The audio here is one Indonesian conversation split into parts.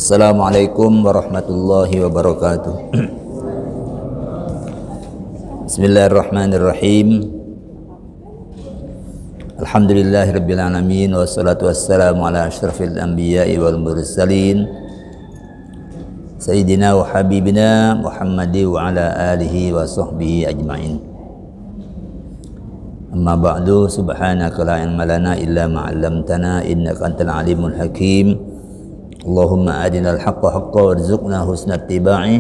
Assalamualaikum warahmatullahi wabarakatuh. Bismillahirrahmanirrahim. Alhamdulillahirabbil alamin wassalatu wassalamu ala asyrafil anbiya'i wal mursalin sayyidina wa habibina Muhammadi wa ala alihi wa sahbihi ajma'in. Amma ba'du, subhanaka la ilma lana illa ma 'allamtana innaka antal alimul hakim. Allahumma arinal haqqa haqqa warzuqna husna ittiba'i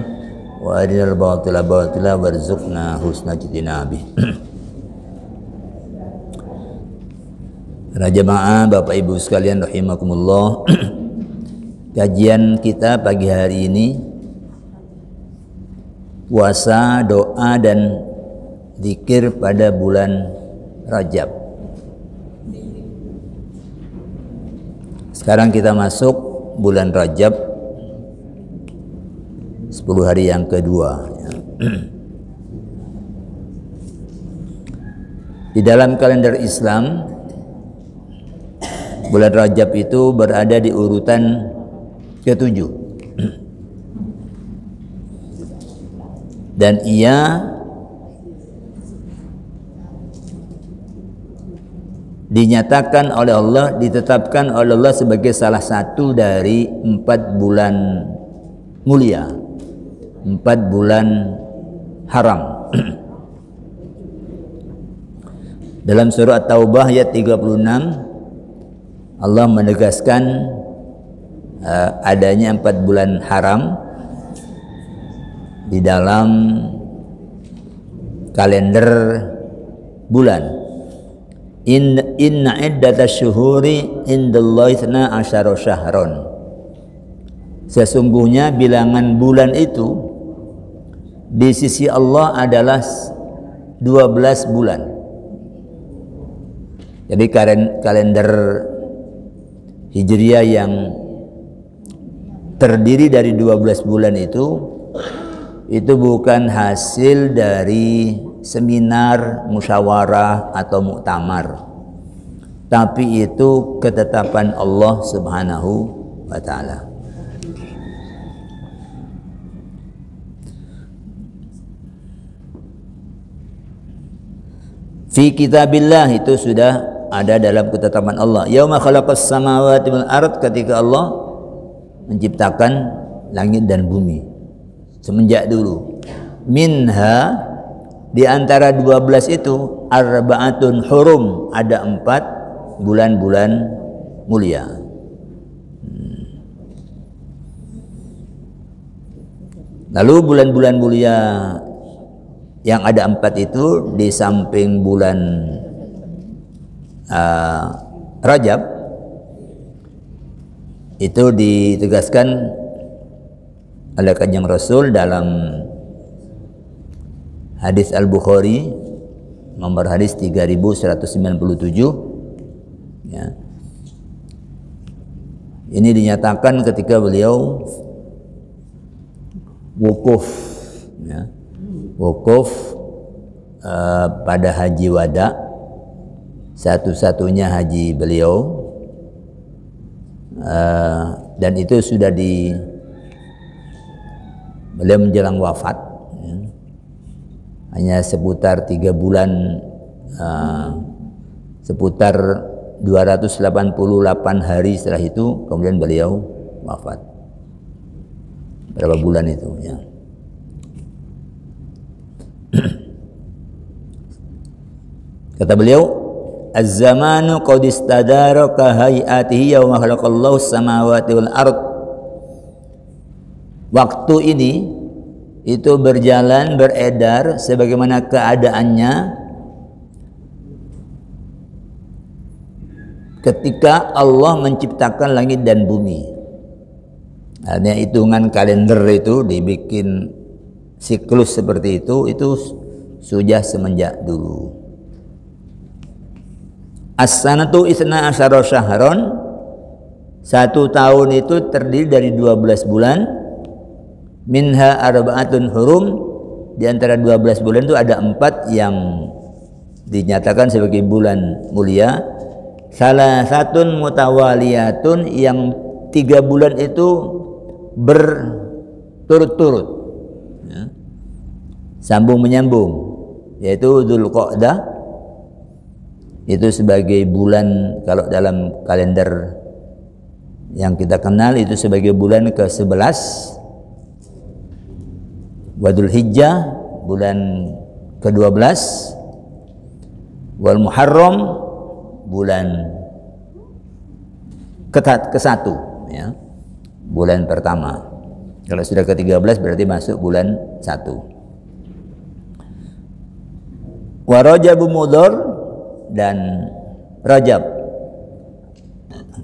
wa arinal batila batila warzuqna husna ijtinabi. Para jemaah, Bapak Ibu sekalian rahimakumullah. Kajian kita pagi hari ini puasa, doa dan zikir pada bulan Rajab. Sekarang kita masuk bulan Rajab, 10 hari yang kedua. Di dalam kalender Islam, bulan Rajab itu berada di urutan ke-7. Dan ia dinyatakan oleh Allah, ditetapkan oleh Allah sebagai salah satu dari 4 bulan mulia, 4 bulan haram. Dalam surah At-Taubah ayat 36, Allah menegaskan adanya 4 bulan haram di dalam kalender bulan. Inna iddatash syuhuri indallahi 12 syahron. Sesungguhnya bilangan bulan itu di sisi Allah adalah 12 bulan. Jadi kalender Hijriah yang terdiri dari 12 bulan itu bukan hasil dari seminar, musyawarah atau muktamar, tapi itu ketetapan Allah Subhanahu wa ta'ala. Fi kitabillah, itu sudah ada dalam ketetapan Allah. Yauma khalaqas samawati wal ard, ketika Allah menciptakan langit dan bumi. Semenjak dulu, minha, di antara 12 itu, arba'atun hurum, ada 4 bulan-bulan mulia. Lalu bulan-bulan mulia yang ada 4 itu, di samping bulan Rajab, itu ditegaskan oleh Kanjeng Rasul dalam hadis Al-Bukhari nomor hadis 3197, ya. Ini dinyatakan ketika beliau wukuf, ya. Wukuf pada haji wada, satu-satunya haji beliau, dan itu sudah beliau menjelang wafat, ya. Hanya seputar 3 bulan, seputar 288 hari setelah itu kemudian beliau wafat. Berapa bulan itu, ya. Kata beliau, az-zamanu qad istadara ka hayatihi yauma khalaqallahu samawati wal ard. Waktu ini itu berjalan, beredar sebagaimana keadaannya ketika Allah menciptakan langit dan bumi. Artinya hitungan kalender itu dibikin siklus seperti itu sudah semenjak dulu. As-sanatu isna asyara syahron, 1 tahun itu terdiri dari 12 bulan. Minha arba'atun hurum, di antara 12 bulan itu ada 4 yang dinyatakan sebagai bulan mulia. Salah satun mutawaliyatun, yang 3 bulan itu berturut-turut, ya, sambung menyambung, yaitu Dzulqa'dah itu sebagai bulan, kalau dalam kalender yang kita kenal itu sebagai bulan ke-11, wa Dzulhijjah bulan ke-12, wal Muharram bulan ke-1, ya, bulan pertama. Kalau sudah ke-13 berarti masuk bulan 1. Wa Rajab Mudhar, dan Rajab.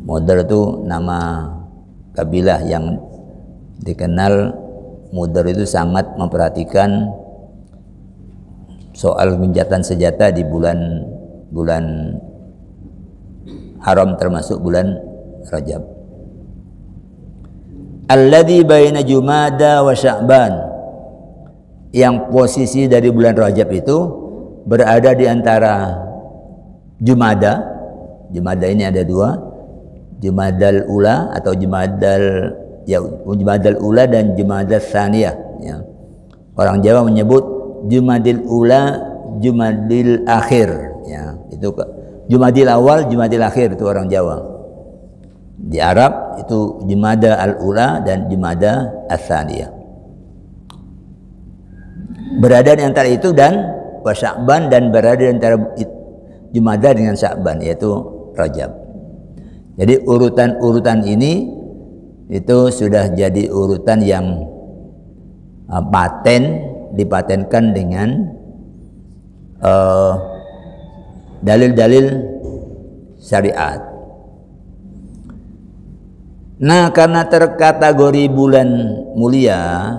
Mudhar itu nama kabilah yang dikenal. Mudhar itu sangat memperhatikan soal gencatan senjata di bulan haram, termasuk bulan Rajab. Alladzi baina Jumada wa Sya'ban, yang posisi dari bulan Rajab itu berada di antara Jumada. Jumada ini ada dua, Jumadal Ula atau Jumadal Ula dan Jumadal Tsaniyah, ya. Orang Jawa menyebut Jumadil Ula, Jumadil Akhir, ya. Itu Jumadil Awal, Jumadil Akhir, itu orang Jawa. Di Arab itu Jumada al-Ula dan Jumada al-Tsaniyah. Berada di antara itu dan Sya'ban, dan berada di antara Jumada dengan Sya'ban, yaitu Rajab. Jadi urutan-urutan ini itu sudah jadi urutan yang dipatenkan dengan dalil-dalil syariat. Nah, karena terkategori bulan mulia,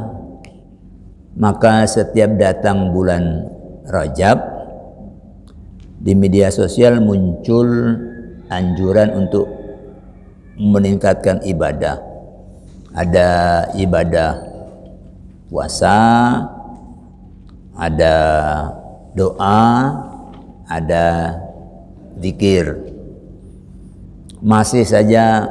maka setiap datang bulan Rajab di media sosial muncul anjuran untuk meningkatkan ibadah. Ada ibadah puasa, ada doa, ada zikir. Masih saja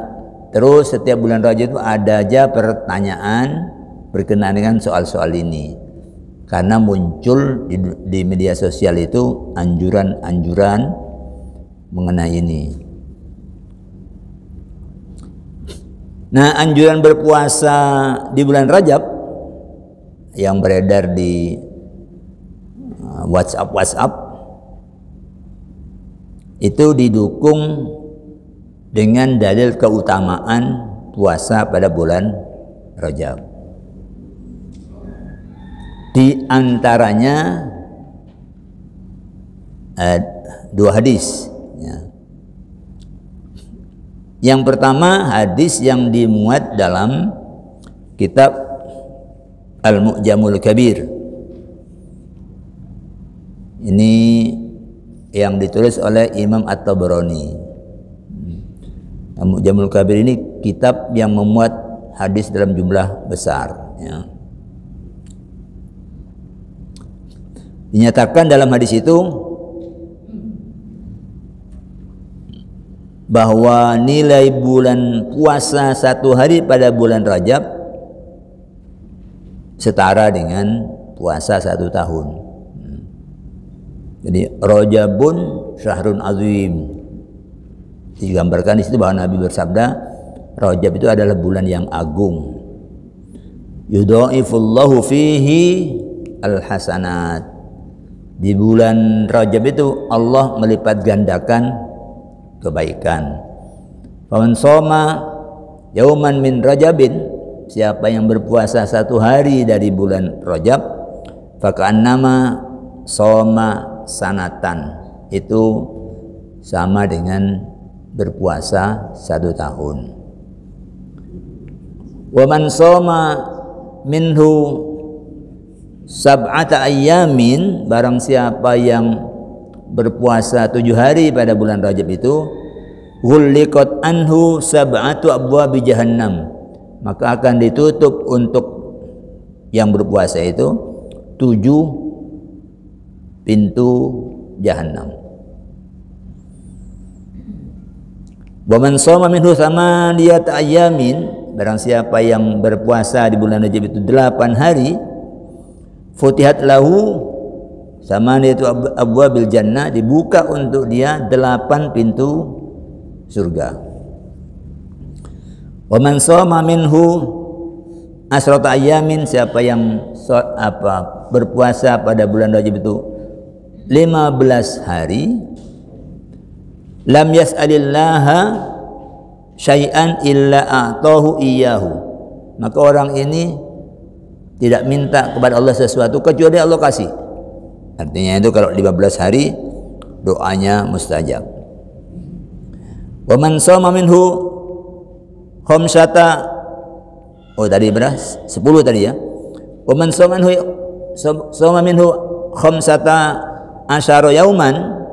terus setiap bulan Rajab itu ada aja pertanyaan berkenaan dengan soal-soal ini, karena muncul di media sosial itu anjuran-anjuran mengenai ini. Nah, anjuran berpuasa di bulan Rajab yang beredar di WhatsApp itu didukung dengan dalil keutamaan puasa pada bulan Rajab. Di antaranya dua hadis, ya. Yang pertama hadis yang dimuat dalam kitab Al-Mu'jamul Kabir. Ini yang ditulis oleh Imam At-Tabarani. Al-Mu'jamul Kabir ini kitab yang memuat hadis dalam jumlah besar, ya. Dinyatakan dalam hadis itu bahwa nilai bulan puasa satu hari pada bulan Rajab setara dengan puasa 1 tahun. Jadi Rajabun syahrun azim. Digambarkan di situ bahwa Nabi bersabda, Rajab itu adalah bulan yang agung. Yudha'ifullahu fihi al-hasanat. Di bulan Rajab itu Allah melipat gandakan kebaikan. Faman shoma yauman min Rajabin, siapa yang berpuasa 1 hari dari bulan Rajab, faka'annama shoma sanatan, itu sama dengan berpuasa 1 tahun. Wa man shoma minhu sab'ata ayyamin, barang siapa yang berpuasa 7 hari pada bulan Rajab itu, ghulliqat anhu sab'atu abwabi jahannam, maka akan ditutup untuk yang berpuasa itu 7 pintu jahanam. Wa man shoma minhu thamaniyata ayamin, barang siapa yang berpuasa di bulan Rajab itu 8 hari, futihat lahu samaniyatu abwabil jannah, dibuka untuk dia 8 pintu surga. Wa man shoma minhu asrata ayamin, siapa yang berpuasa pada bulan Rajab itu 15 hari, lam yas'alillaha syai'an illa a'tahu iyyahu, maka orang ini tidak minta kepada Allah sesuatu kecuali Allah kasih. Artinya itu kalau 15 hari doanya mustajab. Wa man shoma minhu khamsata, oh tadi berapa? 10 tadi ya. Wa man shoma minhu khamsata asyara yauman,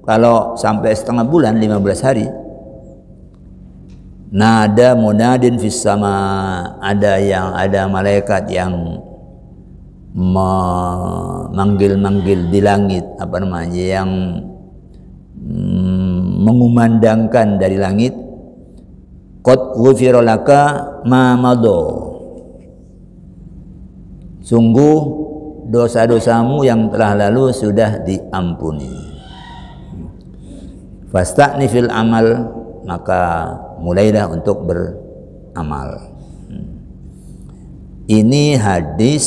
kalau sampai setengah bulan 15 hari, nada munadin fis sama, ada malaikat yang memanggil-manggil di langit, yang mengumandangkan dari langit, qad ghufira laka ma madha, sungguh dosa-dosamu yang telah lalu sudah diampuni. Fasta'ni fil amal, maka mulailah untuk beramal. Ini hadis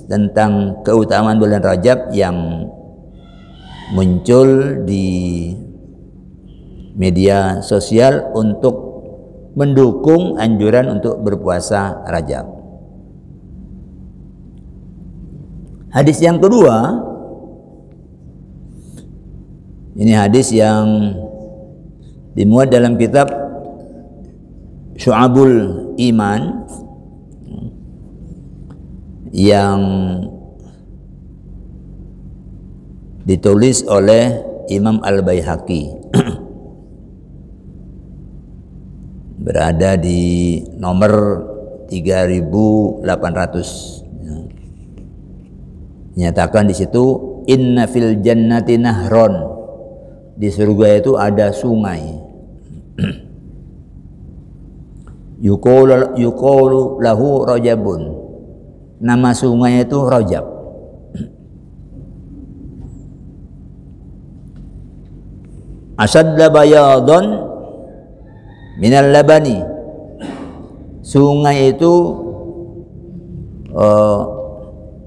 tentang keutamaan bulan Rajab yang muncul di media sosial untuk mendukung anjuran untuk berpuasa Rajab. Hadis yang kedua, ini hadis yang dimuat dalam kitab Syu'abul Iman yang ditulis oleh Imam Al-Baihaqi, berada di nomor 3800. Nyatakan di situ, inna fil jannati nahron, di surga itu ada sungai. Yuqalu lahu Rajabun, nama sungai itu Rajab. Asadda bayadun minal labani, sungai itu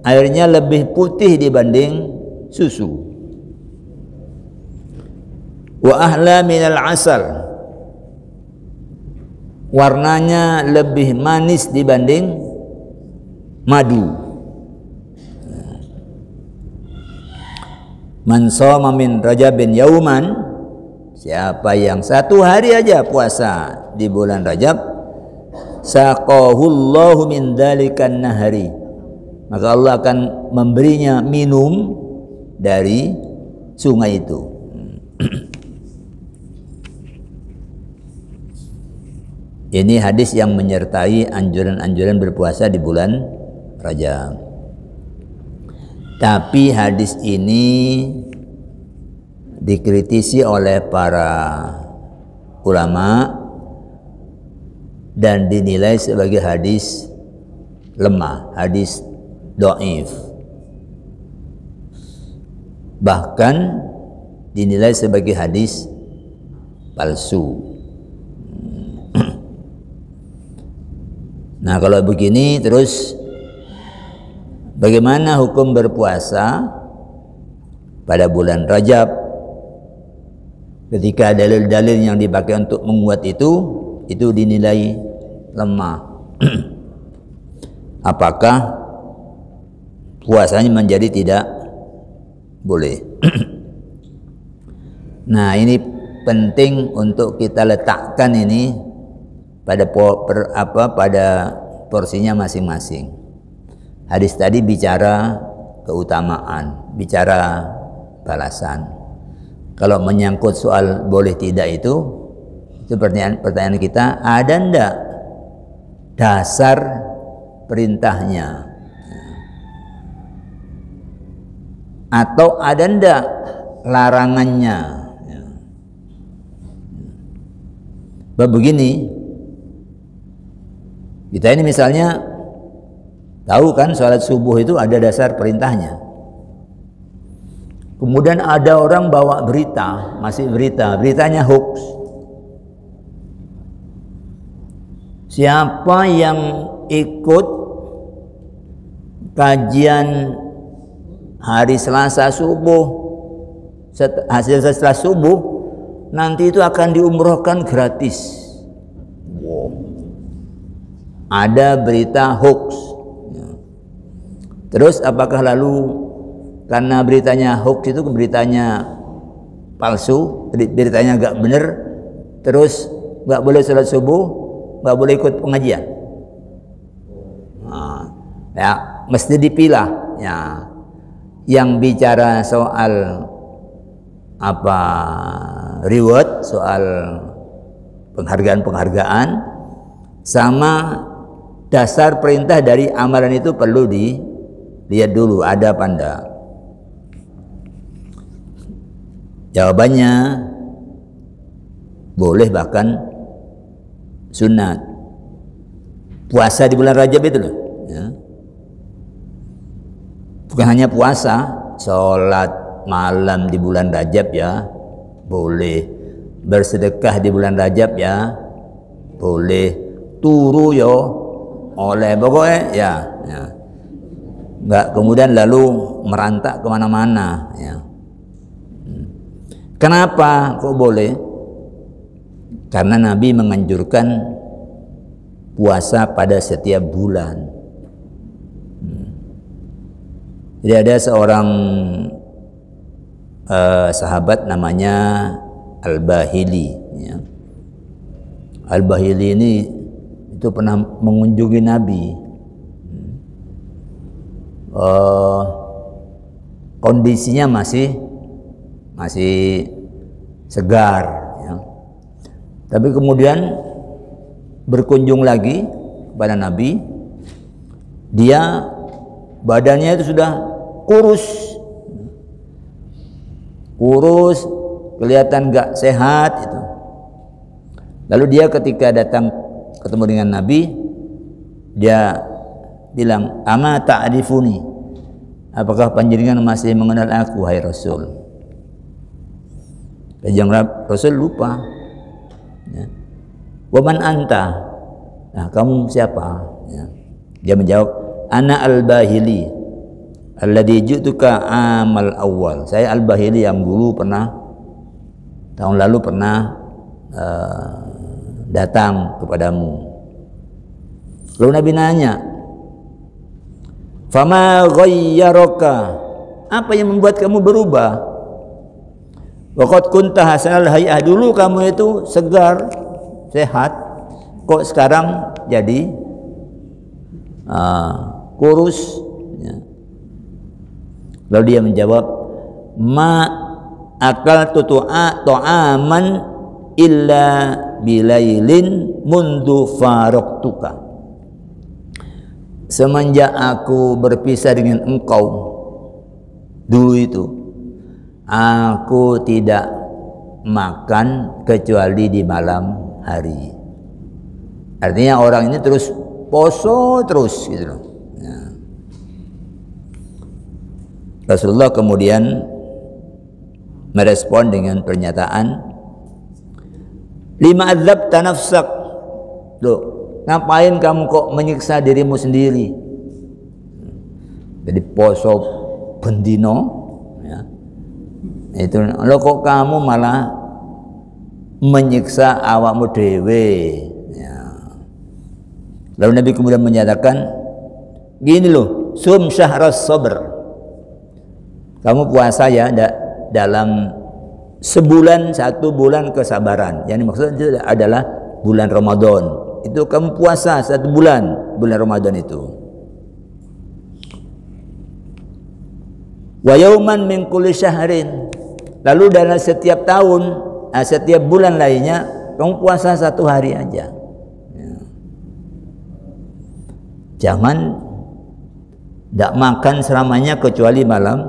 airnya lebih putih dibanding susu. Wa ahla minal asal, warnanya lebih manis dibanding madu. Man shoma min Rajabin yauman, siapa yang 1 hari aja puasa di bulan Rajab, saqahullahu min dzalikan nahari, maka Allah akan memberinya minum dari sungai itu. Ini hadis yang menyertai anjuran-anjuran berpuasa di bulan Rajab. Tapi hadis ini dikritisi oleh para ulama dan dinilai sebagai hadis lemah, hadis dhaif. Bahkan dinilai sebagai hadis palsu. Nah, kalau begini terus bagaimana hukum berpuasa pada bulan Rajab ketika dalil-dalil yang dipakai untuk menguat itu dinilai lemah? Apakah puasanya menjadi tidak boleh? Nah, ini penting untuk kita letakkan ini pada porsinya masing-masing. Hadis tadi bicara keutamaan, bicara balasan. Kalau menyangkut soal boleh tidak itu pertanyaan kita, ada ndak dasar perintahnya? Atau ada ndak larangannya? Begini, kita ini misalnya tahu kan sholat subuh itu ada dasar perintahnya. Kemudian ada orang bawa berita, masih beritanya hoax. Siapa yang ikut kajian hari Selasa subuh, hasil setelah subuh, nanti itu akan diumrohkan gratis. Wow. Ada berita hoax. Terus apakah lalu karena beritanya hoax itu beritanya palsu, beritanya gak benar, terus gak boleh sholat subuh, gak boleh ikut pengajian? Nah, ya mesti dipilah. Ya, yang bicara soal apa reward, soal penghargaan sama dasar perintah dari amalan itu perlu dilihat dulu ada apa enggak. Jawabannya boleh, bahkan sunat. Puasa di bulan Rajab itu loh, ya. Bukan hanya puasa, sholat malam di bulan Rajab ya boleh, bersedekah di bulan Rajab ya boleh, turu yo oleh, pokoknya ya. Nggak kemudian lalu merantak kemana-mana ya. Kenapa kok boleh? Karena Nabi menganjurkan puasa pada setiap bulan. Jadi ada seorang sahabat namanya Al-Bahili ya. Al-Bahili ini itu pernah mengunjungi Nabi. Kondisinya masih segar ya. Tapi kemudian berkunjung lagi kepada Nabi, dia badannya itu sudah kurus, kelihatan gak sehat itu. Lalu dia ketika datang ketemu dengan Nabi, dia bilang, ama ta'rifuni, apakah panjenengan masih mengenal aku wahai Rasul? Kanjeng Rasul lupa ya. Wa man anta, nah kamu siapa ya. Dia menjawab, ana al-Bahili alladhi ji'tuka amal awal. Saya Al-Bahili yang dulu pernah tahun lalu pernah datang kepadamu. Lalu Nabi nanya, fama ghayyaraka, apa yang membuat kamu berubah? Waqad kunta hasanal hay'ah, dulu kamu itu segar, sehat, kok sekarang jadi kurus ya. Lalu dia menjawab, ma akal tu'aman illa bilailin mundu faraqtuka. Semenjak aku berpisah dengan engkau dulu itu, aku tidak makan kecuali di malam hari. Artinya orang ini terus poso terus gitu loh. Ya. Rasulullah kemudian merespon dengan pernyataan, lima adzabta nafsak, loh ngapain kamu kok menyiksa dirimu sendiri? Jadi poso bendino ya. Itu lo kok kamu malah menyiksa awakmu dewe ya. Lalu Nabi kemudian menyatakan gini loh, sum syahras sabr, kamu puasa ya dalam sebulan, 1 bulan kesabaran. Yang dimaksud itu adalah bulan Ramadan. Itu kamu puasa 1 bulan Ramadan itu. Wa yauman min kulli syahrin, lalu dalam setiap tahun, setiap bulan lainnya kamu puasa 1 hari aja ya. Jangan tidak makan selamanya kecuali malam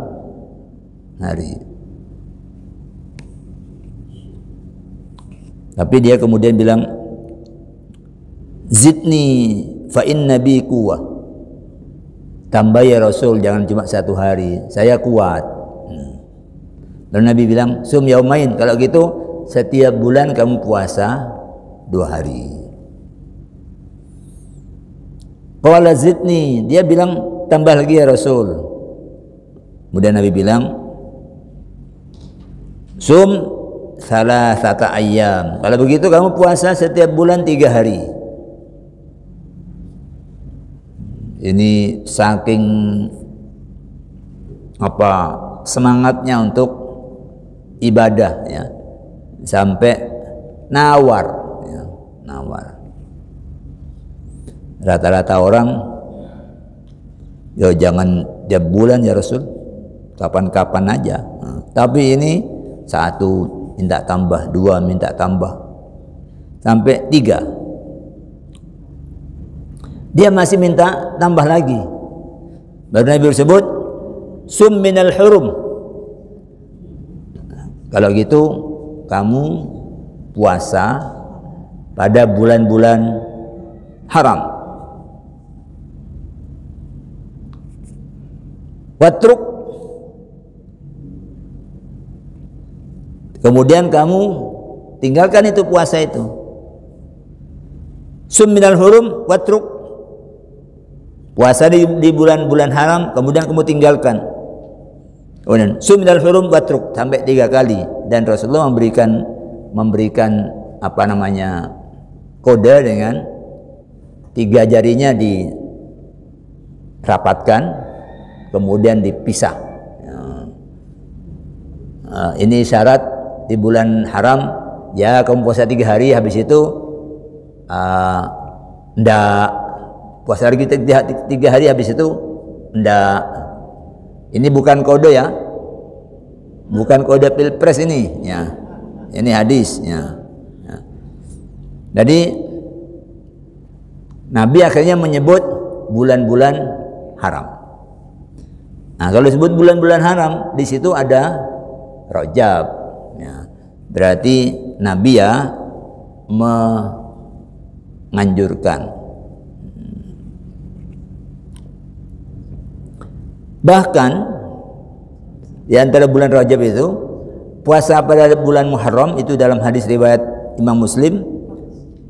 hari. Tapi dia kemudian bilang, zidni fa inna bi quwwah. Tambah ya Rasul, jangan cuma 1 hari, saya kuat. Lalu Nabi bilang, sum yaumain, kalau gitu setiap bulan kamu puasa 2 hari. Qala zidni, dia bilang tambah lagi ya Rasul. Kemudian Nabi bilang, sum salasata ayyam, kalau begitu kamu puasa setiap bulan 3 hari. Ini saking semangatnya untuk ibadah ya, sampai nawar ya, nawar. Rata-rata orang, ya jangan tiap bulan ya Rasul, kapan-kapan aja. Tapi ini 1 minta tambah, 2 minta tambah, sampai 3. Dia masih minta tambah lagi. Baru Nabi bersebut, sum minal hurum. Kalau gitu kamu puasa pada bulan-bulan haram. Watruk, kemudian kamu tinggalkan itu puasa itu. Sum minal hurum watruk, puasa di bulan-bulan haram, kemudian kamu tinggalkan. Kemudian sum minal hurum watruk, sampai 3 kali. Dan Rasulullah memberikan kode dengan 3 jarinya dirapatkan, kemudian dipisah. Ini syarat di bulan haram, ya kamu puasa 3 hari, habis itu ndak puasa lagi 3 hari, habis itu ndak. Ini bukan kode ya, bukan kode pilpres ini ya, ini hadis ya. Jadi Nabi akhirnya menyebut bulan-bulan haram. Nah, kalau disebut bulan-bulan haram, di situ ada Rajab ya. Berarti Nabi ya menganjurkan. Bahkan di antara bulan Rajab itu, puasa pada bulan Muharram itu dalam hadis riwayat Imam Muslim,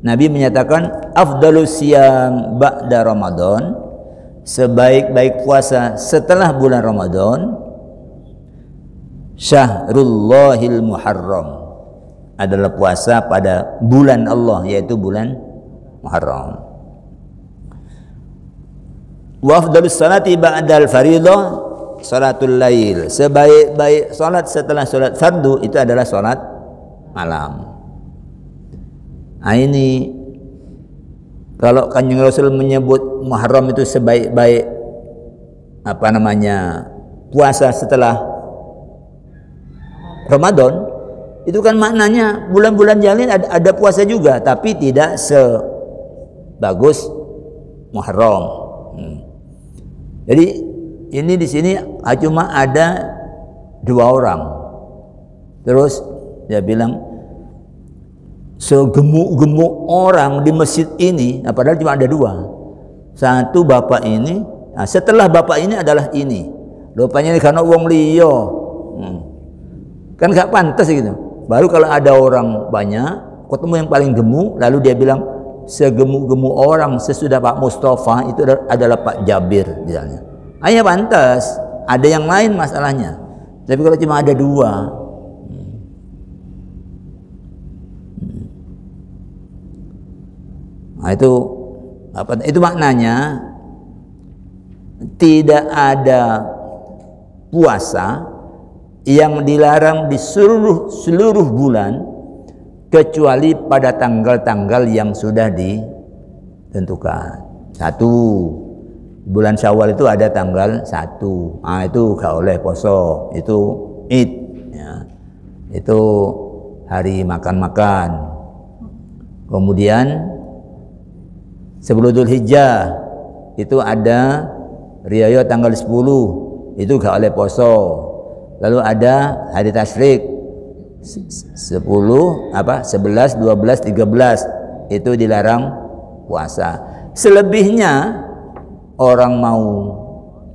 Nabi menyatakan afdalus siyam ba'da Ramadan, sebaik-baik puasa setelah bulan Ramadan, Syahrullahil Muharram, adalah puasa pada bulan Allah, yaitu bulan Muharram. Wa afdalus salati ba'dal fariidhah salatul lail, sebaik-baik salat setelah salat fardu itu adalah salat malam. Nah, ini kalau Kanjeng Rasul menyebut Muharram itu sebaik-baik puasa setelah Ramadan, itu kan maknanya bulan-bulan yang lain ada puasa juga, tapi tidak sebagus Muharram. Jadi ini di sini cuma ada 2 orang. Terus dia bilang, segemuk-gemuk orang di masjid ini, padahal cuma ada 2. Satu bapak ini, setelah bapak ini adalah ini. Rupanya ini karena wong liya. Kan gak pantas gitu. Baru kalau ada orang banyak, ketemu yang paling gemuk, lalu dia bilang, segemuk-gemuk orang sesudah Pak Mustafa itu adalah Pak Jabir misalnya. Hanya pantas. Ada yang lain masalahnya. Tapi kalau cuma ada 2, nah itu maknanya tidak ada puasa yang dilarang di seluruh bulan kecuali pada tanggal-tanggal yang sudah ditentukan. 1 bulan Syawal itu ada tanggal 1. Itu gak oleh poso, itu Id ya. Itu hari makan-makan. Kemudian 10 Dzulhijjah itu ada riaya tanggal 10, itu gak oleh poso. Lalu ada hari tasyrik 11, 12, 13 itu dilarang puasa. Selebihnya orang mau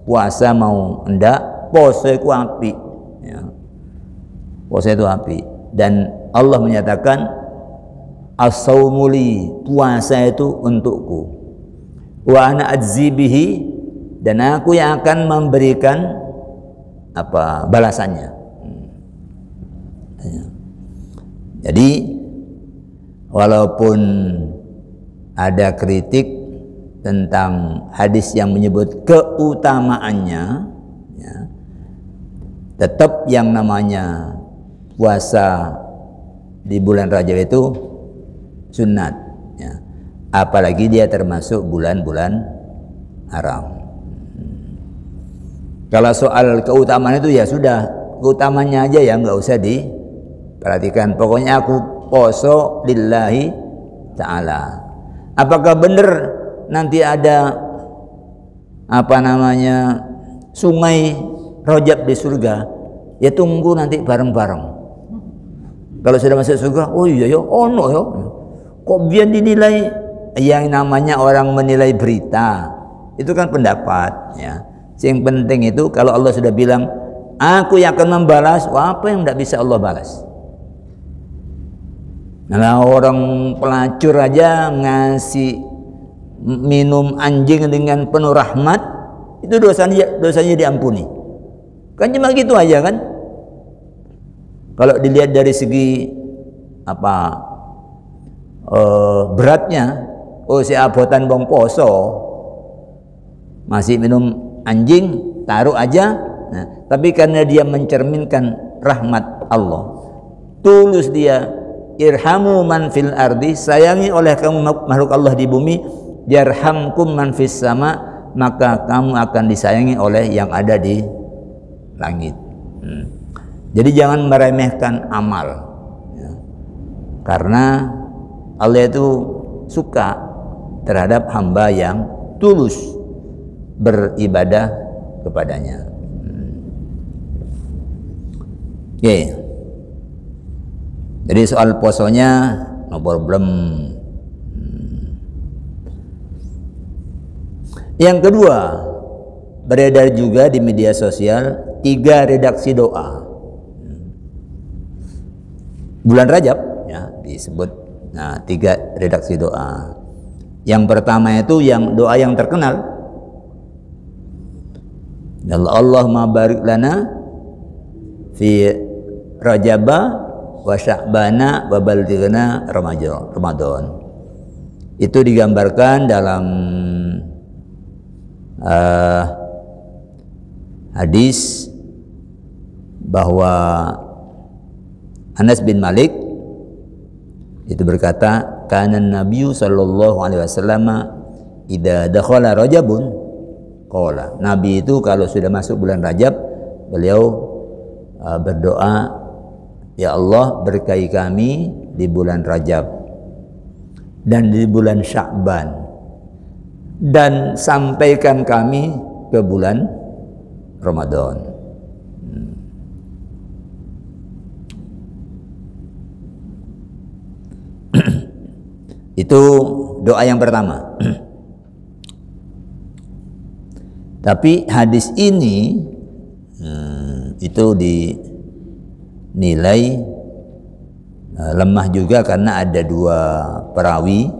puasa mau enggak, puasa itu api ya. Puasa itu api. Dan Allah menyatakan as-saumuli, puasa itu untukku, wa ana ajzi bihi, dan aku yang akan memberikan balasannya. Jadi walaupun ada kritik tentang hadis yang menyebut keutamaannya ya, tetap yang namanya puasa di bulan Rajab itu sunat ya. Apalagi dia termasuk bulan-bulan haram. Kalau soal keutamaan itu ya sudah, keutamanya aja ya, nggak usah diperhatikan. Pokoknya aku poso lillahi ta'ala. Apakah benar nanti ada sungai Rajab di surga? Ya tunggu nanti bareng-bareng. Kalau sudah masuk surga, oh iya ya, ono ya. Kok biar dinilai, yang namanya orang menilai berita itu kan pendapat ya. Yang penting itu kalau Allah sudah bilang aku yang akan membalas, apa yang tidak bisa Allah balas? Nah, orang pelacur aja ngasih minum anjing dengan penuh rahmat, itu dosanya diampuni. Kan cuma gitu aja kan? Kalau dilihat dari segi beratnya, si abotan bong poso masih minum anjing, taruh aja. Nah, tapi karena dia mencerminkan rahmat Allah, tulus dia, irhamu man fil ardi, sayangi oleh kamu makhluk Allah di bumi, yarhamkum man fis sama, maka kamu akan disayangi oleh yang ada di langit. Jadi jangan meremehkan amal ya. Karena Allah itu suka terhadap hamba yang tulus beribadah kepadanya. Oke. Jadi soal posonya no problem. Yang kedua, beredar juga di media sosial 3 redaksi doa. Bulan Rajab ya disebut 3 redaksi doa. Yang pertama itu yang doa yang terkenal, Allahumma barik lana fi Rajaba wa Sya'bana wa ballighna Ramadan. Itu digambarkan dalam hadis bahwa Anas bin Malik itu berkata, kana Nabi sallallahu alaihi wasallam idza dakhala Rajabun qala. Nabi itu kalau sudah masuk bulan Rajab, beliau berdoa, ya Allah berkahi kami di bulan Rajab dan di bulan Sya'ban, dan sampaikan kami ke bulan Ramadan. Itu doa yang pertama. Tapi hadis ini itu dinilai lemah juga karena ada 2 perawi,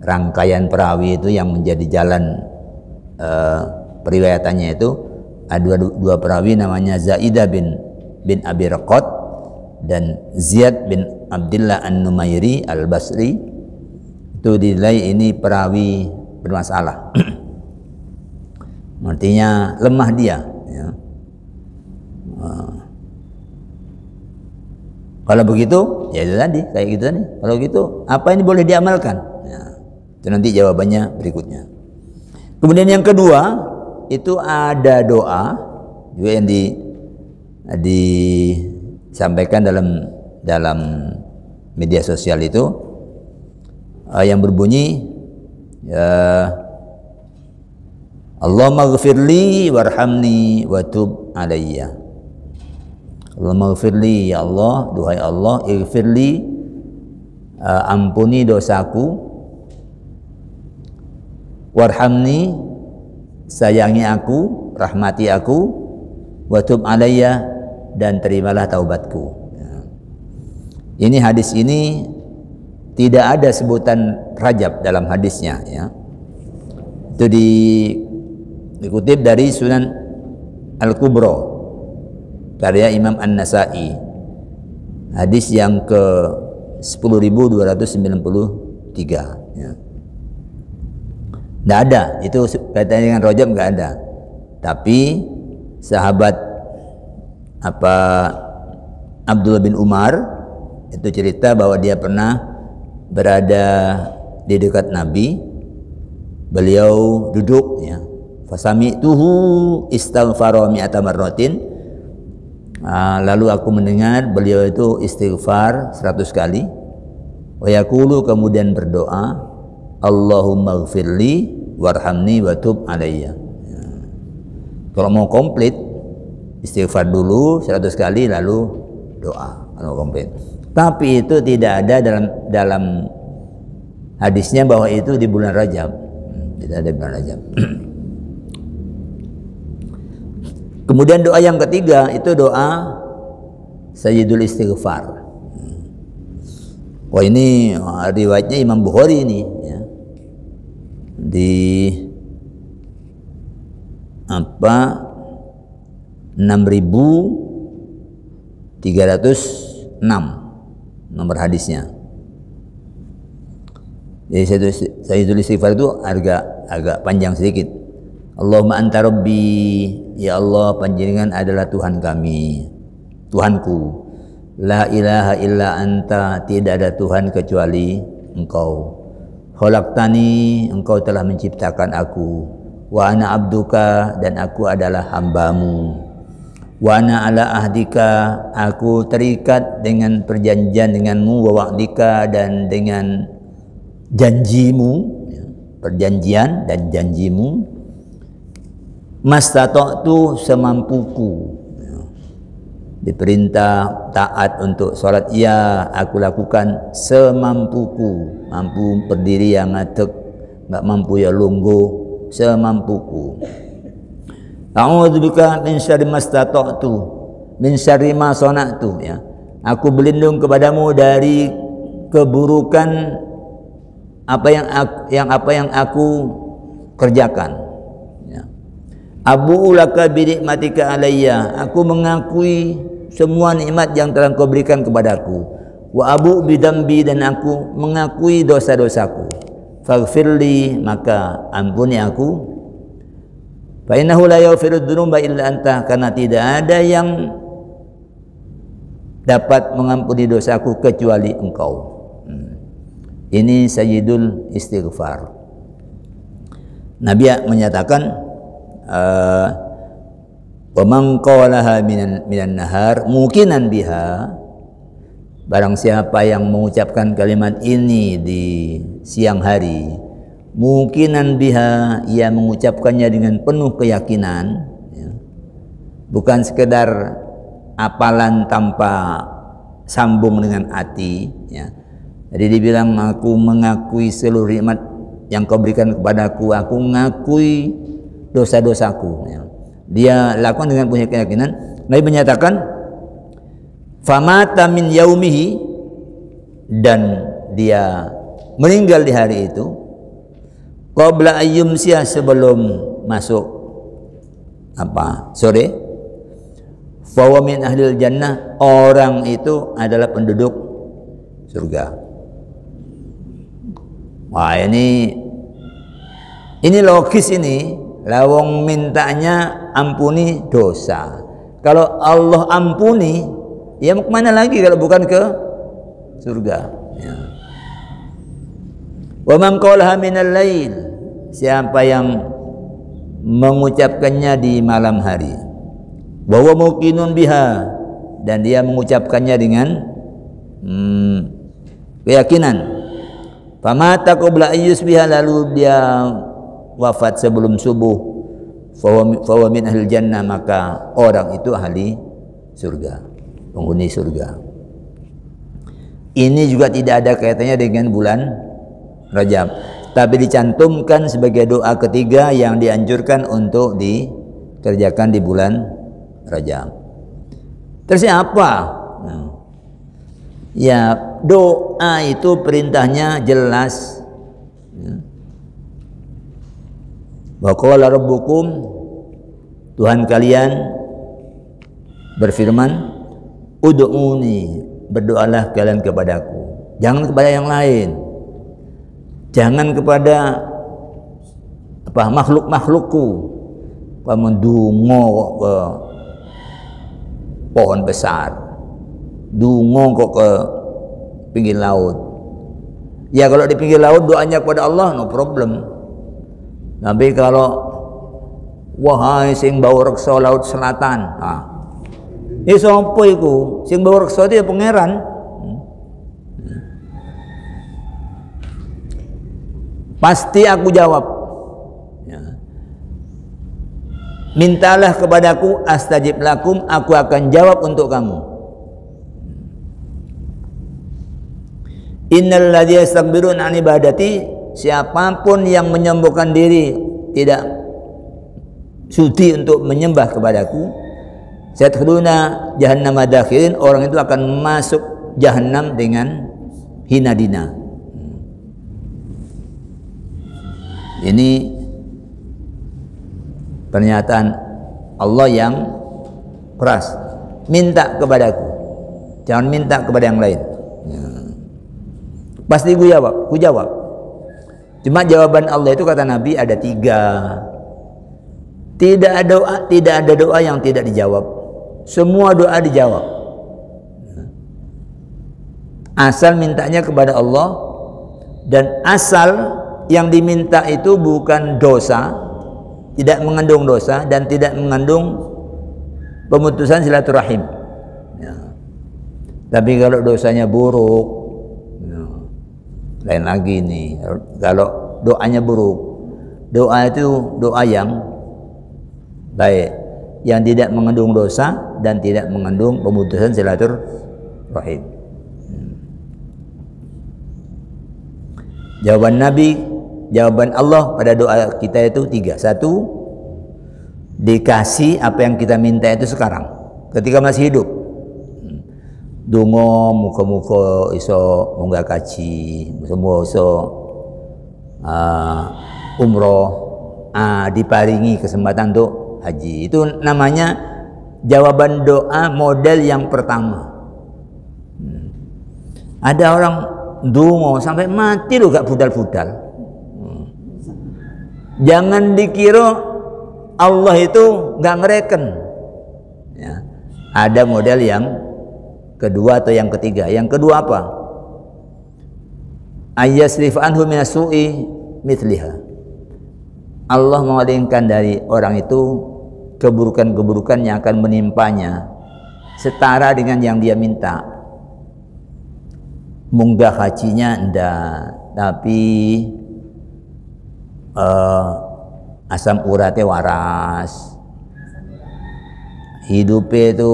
rangkaian perawi itu yang menjadi jalan periwayatannya itu ada 2 perawi namanya Zaidah bin Abi Raqqat dan Ziyad bin Abdullah An-Numairi Al-Basri. Itu dinilai ini perawi bermasalah. Artinya lemah dia ya. Kalau begitu ya itu tadi kayak gitu tadi. Kalau gitu apa ini boleh diamalkan ya, itu nanti jawabannya berikutnya. Kemudian yang kedua itu ada doa juga yang disampaikan dalam media sosial itu yang berbunyi Allahumma ghfirli warhamni wa tub alayya. Allahumma ighfirli, ya Allah, duhai Allah, ighfirli, ampuni dosaku, warhamni, sayangi aku, rahmati aku, wa tub alayya, dan terimalah taubatku. Ini hadis ini tidak ada sebutan Rajab dalam hadisnya, ya. Itu dikutip dari Sunan Al-Kubra karya Imam An-Nasa'i, hadis yang ke 10.293, ya. Tidak ada, itu kaitannya dengan Rajab nggak ada. Tapi sahabat Abdullah bin Umar itu cerita bahwa dia pernah berada di dekat Nabi, beliau duduk, ya. Fasami'tuhu istaghfara mi'ata marratin, lalu aku mendengar beliau itu istighfar 100 kali. Wa yaqulu, kemudian berdoa, Allahumma ighfirli warhamni wa tub alayya. Ya. Kalau mau komplit, istighfar dulu 100 kali lalu doa kalau komplit. Tapi itu tidak ada dalam hadisnya bahwa itu di bulan Rajab. Tidak ada bulan Rajab. Kemudian doa yang ketiga itu doa Sayyidul Istighfar. Wah, ini riwayatnya Imam Bukhari ini, ya. Di 6306 nomor hadisnya. Jadi Sayyidul Istighfar itu agak panjang sedikit. Allahumma anta rabbi, ya Allah, panjenengan adalah Tuhan kami, Tuhanku. La ilaha illa anta, tidak ada Tuhan kecuali Engkau. Khalaqtani, Engkau telah menciptakan aku. Wa ana abduka, dan aku adalah hambamu. Wa ana ala ahdika, aku terikat dengan perjanjian denganmu, wa wa'dika, dan dengan janjimu, perjanjian dan janjimu. Mastata'tu, semampuku. Diperintah taat untuk sholat, ya aku lakukan semampuku. Mampu berdiri yang ngadeg, nggak mampu ya lungguh, semampuku. A'udzubika min syarri mastata'tu, min syarri ma sana'tu, ya. Aku berlindung kepadamu dari keburukan apa yang aku kerjakan, ya. Abu laka bi nikmatika alayya, aku mengakui semua nikmat yang telah Engkau berikan kepadaku. Wa abu bidambi, dan aku mengakui dosa-dosaku. Faghfirli, maka ampuni aku. Fa innahu la yaghfiru dzunuba illa anta, karena tidak ada yang dapat mengampuni dosaku kecuali Engkau. Ini Sayyidul Istighfar. Nabi menyatakan, wa man qalaha minan nahar muqinan biha, barang siapa yang mengucapkan kalimat ini di siang hari, muqinan biha, ia mengucapkannya dengan penuh keyakinan, ya. Bukan sekedar hafalan tanpa sambung dengan hati, ya. Jadi dibilang, aku mengakui seluruh nikmat yang Kau berikan kepadaku, aku mengakui dosa-dosaku, ya. Dia lakukan dengan punya keyakinan. Nabi menyatakan, famata min yaumihi, dan dia meninggal di hari itu, qabla ayyumsiyah, sebelum masuk sore, fawa min ahlil jannah, orang itu adalah penduduk surga. Wah, ini logis ini. Lawong mintanya ampuni dosa. Kalau Allah ampuni, ya mau kemana lagi kalau bukan ke surga, ya. Wa man qalaha minal lail, siapa yang mengucapkannya di malam hari, wa huwa muqinun biha, dan dia mengucapkannya dengan keyakinan. Famata qabla ayyusbiha, lalu dia wafat sebelum subuh, fawa min ahlil jannah, maka orang itu ahli surga. penghuni surga. Ini juga tidak ada kaitannya dengan bulan Rajab, tapi dicantumkan sebagai doa ketiga yang dianjurkan untuk dikerjakan di bulan Rajab. Terus apa? Ya, doa itu perintahnya jelas. Wa qala rabbukum, Tuhan kalian berfirman, ud'uni, berdoalah kalian kepadaku. Jangan kepada yang lain. Jangan kepada makhluk-makhlukku. Mendungo ke pohon besar, dungo kok ke pinggir laut. Ya kalau di pinggir laut doanya kepada Allah, no problem. Tapi kalau wahai sing bau reksa laut selatan, sapa iku? Sing bau reksa itu ya pangeran. Pasti aku jawab. Mintalah kepadaku, astajib lakum, aku akan jawab untuk kamu. Innal ladzina yastakbiruna an ibadati, siapapun yang menyombongkan diri, tidak sudi untuk menyembah kepadaku, sayadkhuluna jahannama dakhirin, orang itu akan masuk jahannam dengan hina dina. Ini pernyataan Allah yang keras. Minta kepadaku, jangan minta kepada yang lain. Pasti ku jawab. Cuma jawaban Allah itu kata Nabi ada 3. Tidak ada doa yang tidak dijawab. Semua doa dijawab. Asal mintanya kepada Allah, dan asal yang diminta itu bukan dosa, tidak mengandung dosa dan tidak mengandung pemutusan silaturahim. Tapi kalau dosanya buruk, lain lagi nih. Kalau doanya buruk, doa itu doa yang baik, yang tidak mengandung dosa dan tidak mengandung pemutusan silaturahim. Jawaban Allah pada doa kita itu 3. 1, dikasih apa yang kita minta itu sekarang, ketika masih hidup. Dungo muka-muka iso munggah kaji, semua iso umroh, diparingi kesempatan untuk haji. Itu namanya jawaban doa model yang pertama. Ada orang dungo sampai mati loh, gak budal-budal. Jangan dikira Allah itu gak ngereken. Ya. Ada model yang kedua atau yang ketiga. Yang kedua apa? Ayyasrif anhu minasu'i mithliha. Allah mengalihkan dari orang itu keburukan-keburukan yang akan menimpanya setara dengan yang dia minta. Munggah hajinya ndak, tapi asam uratnya waras, hidupnya itu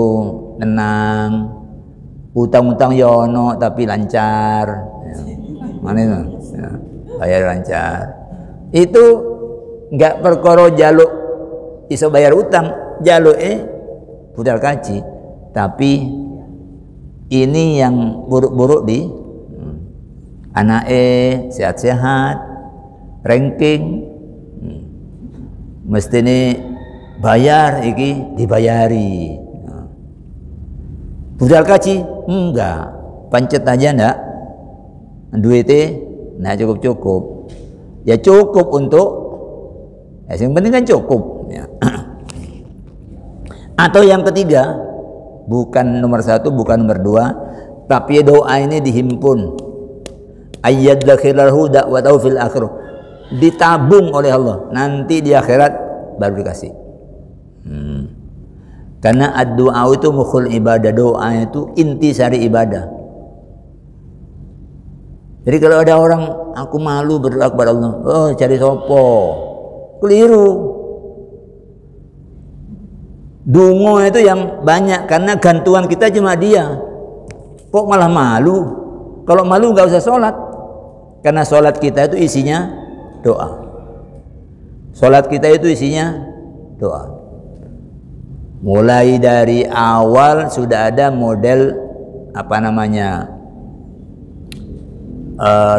tenang, utang-utang yono tapi lancar. Mana itu? Ya, bayar lancar. Itu enggak perkara jaluk iso bayar utang, jaluk budal kaji, tapi ini yang buruk-buruk di anake sehat-sehat, ranking, mesti ini bayar, iki dibayari. Budal kaji enggak, pancet aja enggak, duitnya nah cukup-cukup, ya cukup untuk, yang penting kan cukup ya. Atau yang ketiga, bukan nomor 1, bukan nomor 2, tapi doa ini dihimpun, ayyadzakhirlahu da'watahu fil akhirah, ditabung oleh Allah, nanti di akhirat baru dikasih. Karena ad-du'a itu mukhul ibadah, doa itu inti sari ibadah. Jadi kalau ada orang, aku malu berdoa kepada Allah, cari sopo, keliru. Dungo itu yang banyak karena gantuan kita cuma dia. Kok malah malu? Kalau malu nggak usah sholat, karena sholat kita itu isinya doa. Sholat kita itu isinya doa. Mulai dari awal sudah ada model apa namanya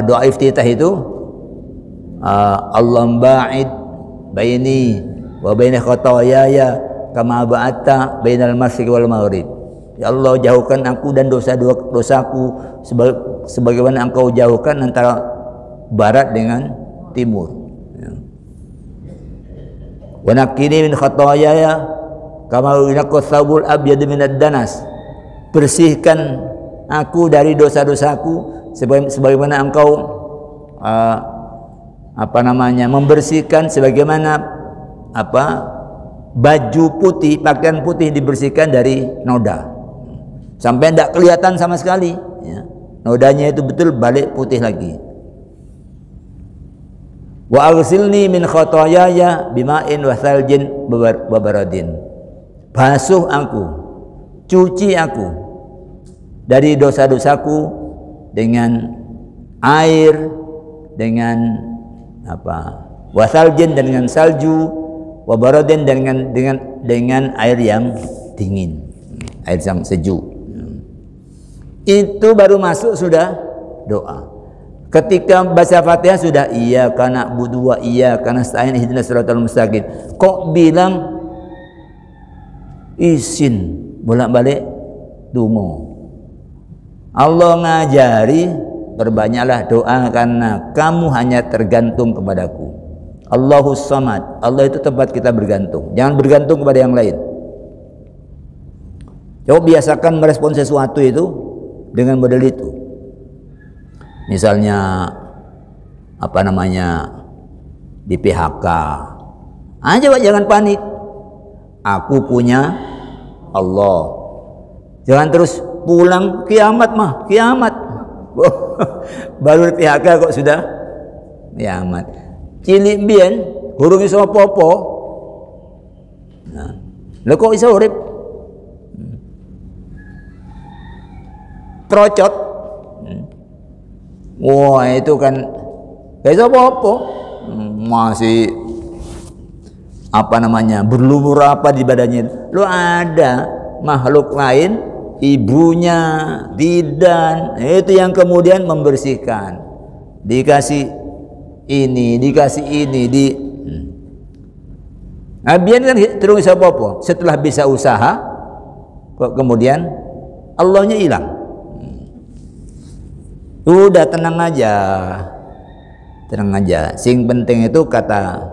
doa iftitah itu, Allahumma ba'id baini wa baina khotoyaya kama ba'atta bainal masyriq wal maghrib. Ya Allah, jauhkan aku dan dosaku sebagaimana Engkau jauhkan antara barat dengan timur. Wa naqqini min khotoyaya kama yunqas thawbul abyad minad danas. Bersihkan aku dari dosa-dosaku sebagaimana Engkau membersihkan sebagaimana baju putih, pakaian putih dibersihkan dari noda sampai tidak kelihatan sama sekali ya. Nodanya itu betul balik putih lagi. Wa aghsilni min khotoyaya bima'in wa thaljin wa baradin. Basuh aku, cuci aku dari dosa-dosaku dengan air, dengan wasaljin, dengan salju, wabaradin, dengan air yang dingin, air yang sejuk. Itu baru masuk sudah doa. Ketika baca Fatihah sudah iyyaka na'budu wa iyyaka nasta'in ihdinas siratal mustaqim. Kok bilang isin bolak-balik dungo? Allah ngajari berbanyaklah doa karena kamu hanya tergantung kepadaku. Allahus Samad. Allah itu tempat kita bergantung. Jangan bergantung kepada yang lain. Coba biasakan merespon sesuatu itu dengan model itu. Misalnya di PHK. Coba jangan panik. Aku punya Allah. Jangan terus pulang kiamat kiamat. Baru PHK kok sudah kiamat. Cilik biyen gurung iso apa-apa. Nah, lha kok iso urip? Trocot. Wah, itu kan gak iso apa-apa. Masih berlumur apa di badannya. Lu ada makhluk lain, ibunya, bidan, itu yang kemudian membersihkan. Dikasih ini, dikasih ini, biar kan terus apa-apa. Setelah bisa usaha, kok kemudian Allahnya hilang. Udah tenang aja. Sing penting itu kata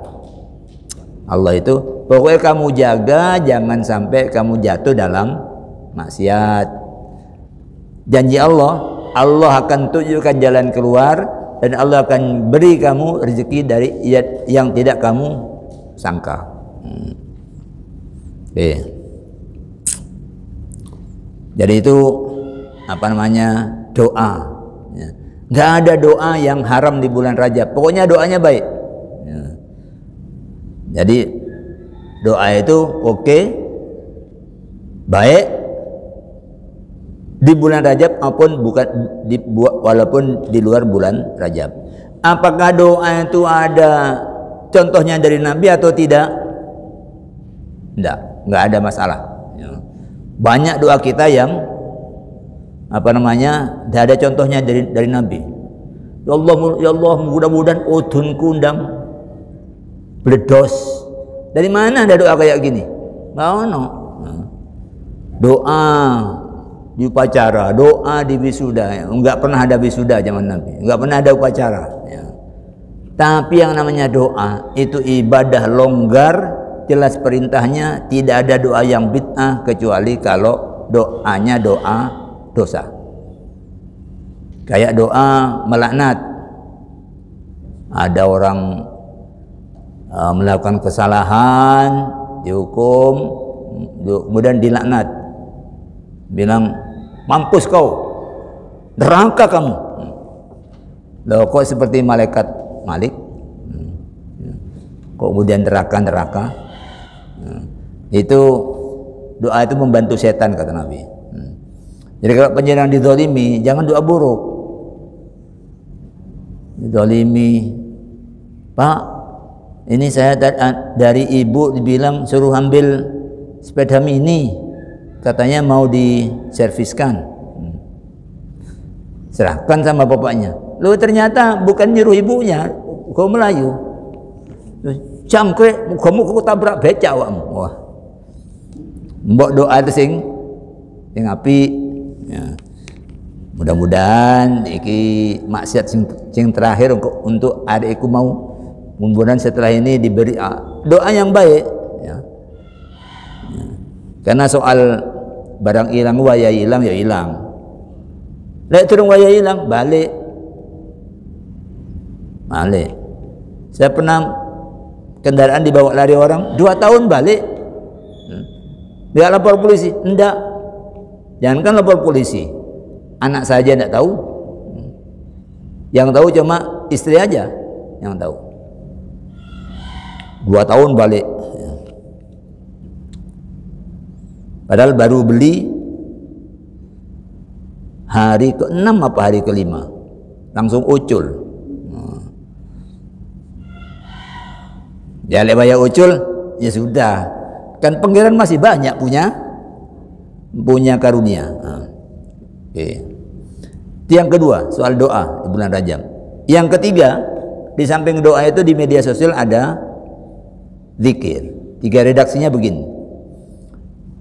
Allah itu, pokoknya kamu jaga jangan sampai kamu jatuh dalam maksiat. Janji Allah akan tunjukkan jalan keluar. Dan Allah akan beri kamu rezeki dari yang tidak kamu sangka. Jadi itu doa. Nggak ada doa yang haram di bulan Rajab. Pokoknya doanya baik. Jadi doa itu oke, baik di bulan Rajab walaupun di luar bulan Rajab. Apakah doa itu ada contohnya dari Nabi atau tidak? Enggak ada masalah. Banyak doa kita yang tidak ada contohnya dari Nabi. Ya Allah, mudah-mudahan udhunku ndang bledos. Dari mana ada doa kayak gini? Nggak ono. Doa di upacara, doa di wisuda, enggak pernah ada wisuda zaman Nabi, enggak pernah ada upacara ya. Tapi yang namanya doa itu ibadah longgar, jelas perintahnya, tidak ada doa yang bid'ah kecuali kalau doanya doa dosa. Kayak doa melaknat. Ada orang melakukan kesalahan, dihukum, kemudian dilaknat, bilang mampus kau, neraka kamu. Loh, kok seperti malaikat Malik? Kok kemudian neraka? Itu Doa itu membantu setan, kata Nabi. Jadi kalau penjenengan dizalimi, jangan doa buruk. Dizalimi, Pak, ini saya dari ibu dibilang suruh ambil sepeda mini, katanya mau diserviskan. Serahkan sama bapaknya. Lu ternyata bukan nyuruh ibunya, kau Melayu. Cangkrik, kamu tabrak becak awakmu. Wah. Mbok doa itu sing apik. Ya. Mudah-mudahan iki maksiat sing terakhir untuk adikku mau. Mudah-mudahan setelah ini diberi doa yang baik. Ya. Ya. Karena soal barang hilang, waya hilang ya hilang. Lek turun waya hilang, balik. Saya pernah kendaraan dibawa lari orang 2 tahun balik. Dia lapor polisi, enggak. Jangankan lapor polisi, anak saja enggak tahu. Yang tahu cuma istri aja yang tahu. 2 tahun balik. Padahal baru beli hari ke-6 apa hari ke-5 langsung ucul. Ya lewat ucul ya sudah, kan pangeran masih banyak punya karunia. Oke. Itu yang kedua, soal doa di bulan Rajab. Yang ketiga, di samping doa itu di media sosial ada zikir. 3 redaksinya begini.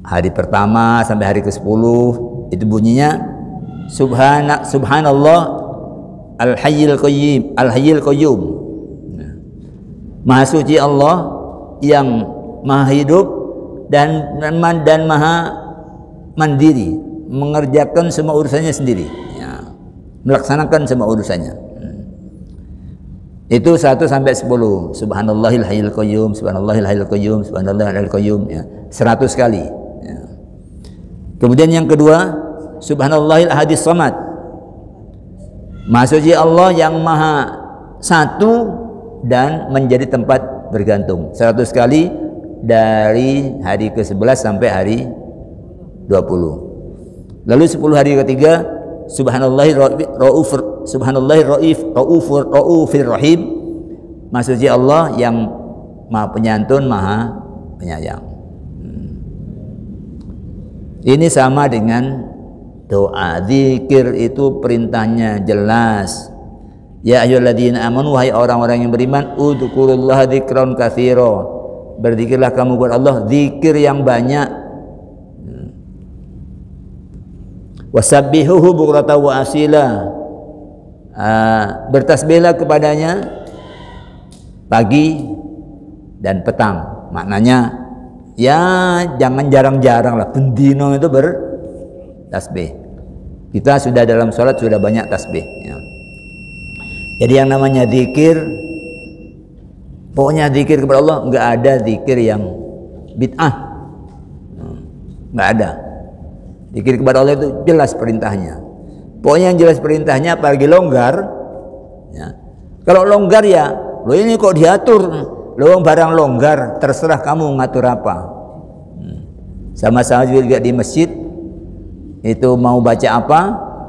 Hari pertama sampai hari ke-10 itu bunyinya Subhanallah Al-Hayyul Qayyum. Maha suci Allah yang maha hidup dan maha mandiri, mengerjakan semua urusannya sendiri, ya, melaksanakan semua urusannya. Itu 1 sampai 10. Subhanallahil hayyul qayyum, subhanallahil hayyul qayyum, subhanallahil hayyul qayyum, ya, 100 kali. Ya. Kemudian yang kedua, subhanallahil ahadis samad. Maha suci Allah yang maha satu dan menjadi tempat bergantung, 100 kali dari hari ke-11 sampai hari 20. Lalu 10 hari ketiga subhanallahir raufir rahim, Maha suci Allah yang maha penyantun, maha penyayang. Ini sama dengan doa. Zikir itu perintahnya jelas. Ya ayyuhalladzina amanu, wahai orang-orang yang beriman, udzukurullaha dzikran katsira. Berzikirlah kamu kepada Allah zikir yang banyak. Wasabbihuhu bukratan wa asila. Bertasbihlah kepadanya pagi dan petang. Maknanya ya jangan jarang-jarang lah, bendino itu bertasbih. Kita sudah dalam sholat sudah banyak tasbih, ya. Jadi yang namanya zikir, pokoknya zikir kepada Allah, nggak ada zikir yang bid'ah, nggak ada. Zikir kepada Allah itu jelas perintahnya. Pokoknya yang jelas perintahnya, apalagi longgar. Ya. Kalau longgar ya, lo ini kok diatur, lo barang longgar, terserah kamu ngatur apa. Sama-sama juga di masjid itu mau baca apa,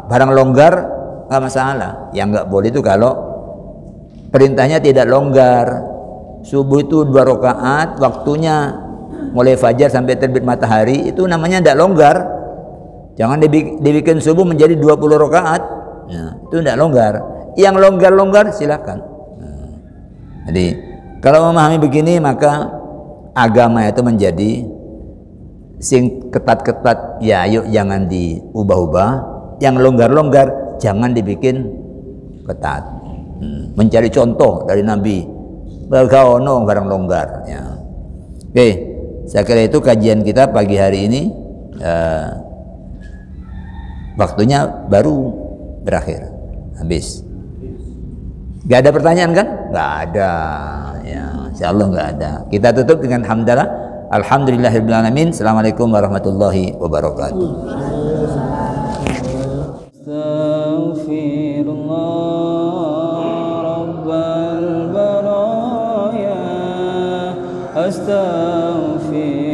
barang longgar nggak masalah. Yang nggak boleh itu kalau perintahnya tidak longgar. Subuh itu 2 rakaat, waktunya mulai fajar sampai terbit matahari, itu namanya tidak longgar. Jangan dibikin subuh menjadi 20 rakaat, nah, itu tidak longgar. Yang longgar-longgar silakan. Nah, jadi kalau memahami begini, maka agama itu menjadi sing ketat-ketat, ya yuk jangan diubah-ubah. Yang longgar-longgar jangan dibikin ketat. Mencari contoh dari Nabi, bergaono barang longgar, ya. Oke, saya kira itu kajian kita pagi hari ini. Waktunya baru berakhir, habis. Gak ada pertanyaan kan? Gak ada, ya, insyaallah gak ada. Kita tutup dengan hamdalah, alhamdulillahirabbil alamin. Assalamualaikum warahmatullahi wabarakatuh. Astaghfirullah